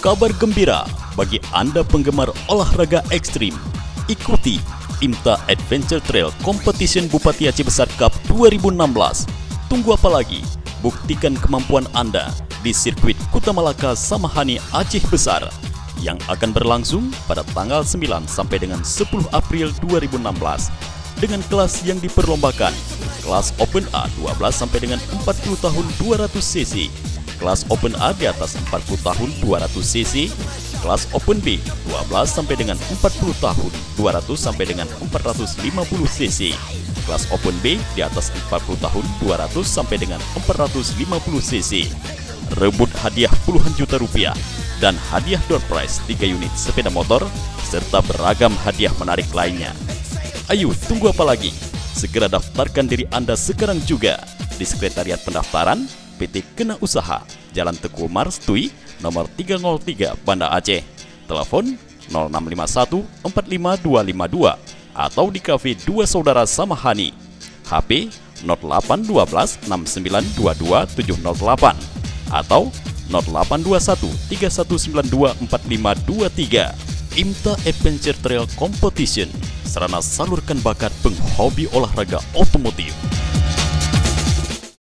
kabar gembira bagi Anda penggemar olahraga ekstrim. Ikuti IMTA Adventure Trail Competition Bupati Aceh Besar Cup 2016. Tunggu apa lagi? Buktikan kemampuan Anda di sirkuit Kuta Malaka Samahani Aceh Besar yang akan berlangsung pada tanggal 9 sampai dengan 10 April 2016 dengan kelas yang diperlombakan. Kelas Open A 12 sampai dengan 40 tahun 200 cc, kelas Open A di atas 40 tahun 200 cc, kelas Open B 12 sampai dengan 40 tahun 200 sampai dengan 450 cc, kelas Open B di atas 40 tahun 200 sampai dengan 450 cc. Rebut hadiah puluhan juta rupiah dan hadiah door prize 3 unit sepeda motor serta beragam hadiah menarik lainnya. Ayo, tunggu apa lagi? Segera daftarkan diri Anda sekarang juga di Sekretariat Pendaftaran PT Kena Usaha, Jalan Teguh Mars Tui, nomor 303, Banda Aceh. Telepon 0651 45252 atau di Cafe 2 Saudara Samahani. HP 0812 6922 708 atau 0821 3192 4523. IMTA Adventure Trail Competition, sarana salurkan bakat penghobi olahraga otomotif.